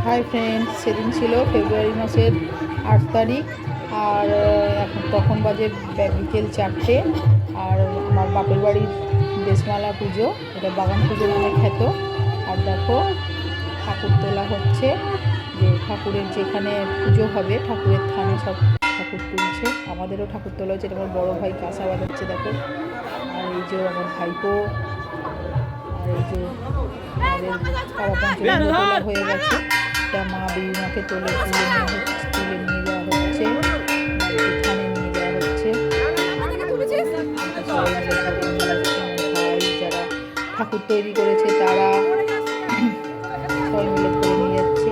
Hi friends, সেদিন ছিল ফেব্রুয়ারি মাসের 8 তারিখ আর এখন তখন বাজে বিকেল 4টে। আর আমার বাপের বাড়ির দেশমালা পুজো, এটা বাগান পুজো নামে খ্যাত। আর দেখো ঠাকুর তোলা হচ্ছে, যে ঠাকুরের যেখানে পুজো হবে ঠাকুরের থানে সব ঠাকুর তুলছে। আমাদেরও ঠাকুর তোলা হচ্ছে, এটা আমার বড়ো ভাই কাঁসা বাজাচ্ছে দেখো। আর এই যে আমার ভাইপো, আর এই যে আমাদের বাবা পঞ্চমী তোলা হয়ে গেছে। এটা মা বিমাকে তুলে নিয়ে যাওয়া হচ্ছে, থানে নিয়ে যাওয়া হচ্ছে। ভাই যারা ঠাকুর তৈরি করেছে তারা সবাই মিলে করে নিয়ে যাচ্ছে,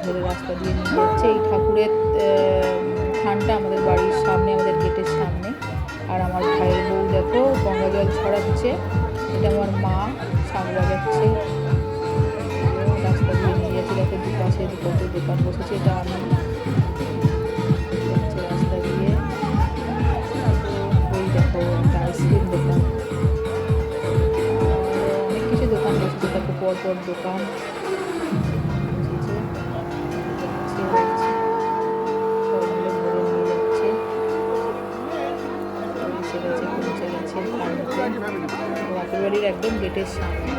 ধরে রাস্তা দিয়ে নিয়ে যাচ্ছে। এই ঠাকুরের থানটা আমাদের বাড়ির সামনে, আমাদের গেটের সামনে। আর আমার ভাইয়ের বউ দেখো গঙ্গা জল ছড়াচ্ছে, এটা আমার মা শাক বাজাচ্ছে, রাস্তা দিয়ে নিয়ে যাচ্ছে। দেখো দুপাশে কত দোকান বসেছে, এটা আমি রাস্তা দিয়ে। ওই দেখো একটা আইসক্রিম দোকান, অনেক কিছু দোকান বসেছে দেখো, পরপর দোকান বাপের বাড়ির একদম গেটের সামনে।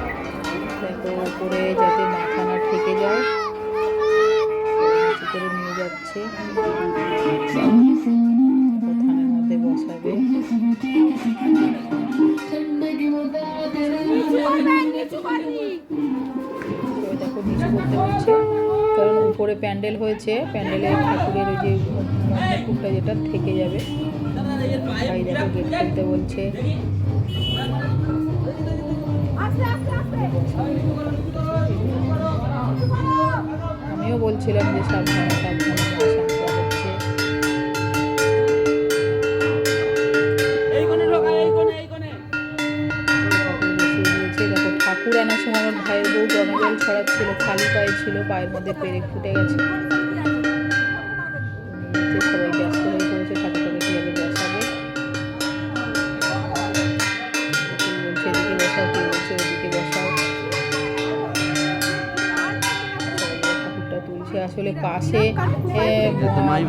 দেখো উপরে যাতে মাথা না ঠেকে যায় করে নিয়ে যাচ্ছে, থানের মধ্যে বসাবে। দেখো নিচু করতে হচ্ছে, কারণ উপরে প্যান্ডেল হয়েছে, প্যান্ডেলের ঠাকুরের ওই যে মুখটা যেটা থেকে যাবে। তাই দেখো গেট খুলতে বলছে। আমিও বলছিলাম যে সাবধানে সাবধানে আশঙ্কা হচ্ছে। দেখো ঠাকুর আনার সময় আমার ভাইয়ের বউ গঙ্গা জল ছড়াচ্ছিল, খালি পায়ে ছিল, পায়ের মধ্যে পেরেক ফুটে গেছে। সবাই ব্যস্ত হয়ে পড়েছে, ঠাকুরটাকে কীভাবে বসাবে। বলছে এদিকে বসাও, কেউ বলছে ওদিকে বসাও। ঠাকুরটা তুলছে, আসলে পাশে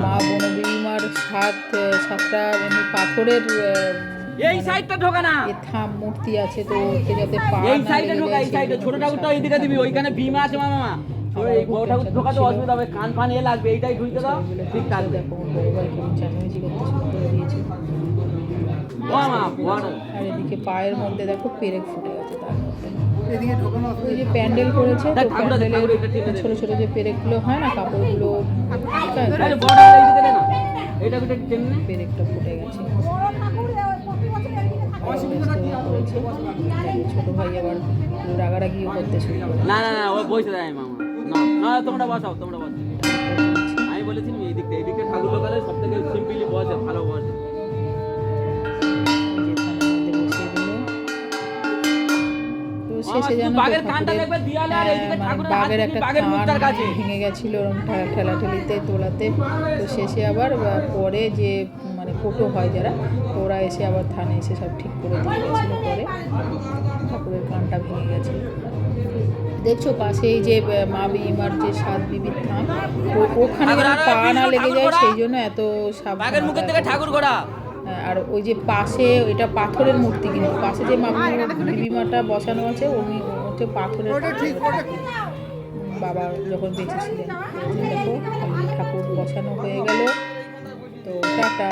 মা বনবিমার সাতটা এমনি পাথরের এই সাইডটা ঢোকা না, থাম মূর্তি আছে, তো ওকে যাতে পা এই সাইডে ঢোকা, এই সাইডে ছোট ঠাকুরটা এইদিকে দিবি, ওইখানে ভীমা আছে মামা। ওই বড় ঠাকুর ঢোকাতে অসুবিধা হবে, কান ফান এ লাগবে, এইটাই ঢুকতে দাও, ঠিক থাকবে। দেখো বড় ভাই কেমন চাকরি করতে শুরু করে দিয়েছে। আর এদিকে পায়ের মধ্যে দেখো পেরেক ফুটে গেছে, তার মধ্যে ওই যে প্যান্ডেল করেছে, তো প্যান্ডেলের ছোট ছোট যে পেরেকগুলো হয় না, কাপড়গুলো পেরেকটা ফুটে গেছে। ছোট ভাই আবার রাগারাগিও করতে শুরু করে। না না না, ও বসে দেয় মামা, না না তোমরা বসাও, তোমরা বসাও। আমি বলেছি এই দিকটা ঠাকুর লোকালে সব থেকে সিম্পলি বসে, ভালো বসে। শেষে যেন বাঘের একটা কান ভেঙে গেছিল ওরকম ঠেলাঠেলিতে তোলাতে। তো শেষে আবার পরে যে মানে ফটো হয় যারা, ওরা এসে আবার থানে এসে সব ঠিক করে দিয়ে গেছিল। পরে ঠাকুরের কানটা ভেঙে গেছিল। দেখছো পাশে এই যে মা বিমার যে 7 বিবির থান, ওখানে পা না লেগে যায় সেই জন্য এত সাবধান। ঠাকুর ঘোড়া। আর ওই যে পাশে ওইটা পাথরের মূর্তি, কিন্তু পাশে যে বিবিমাটা বসানো আছে উনি হচ্ছে পাথরের বাবা যখন বেঁচে ছিলেন। দেখো ঠাকুর বসানো হয়ে গেল, তো টাটা।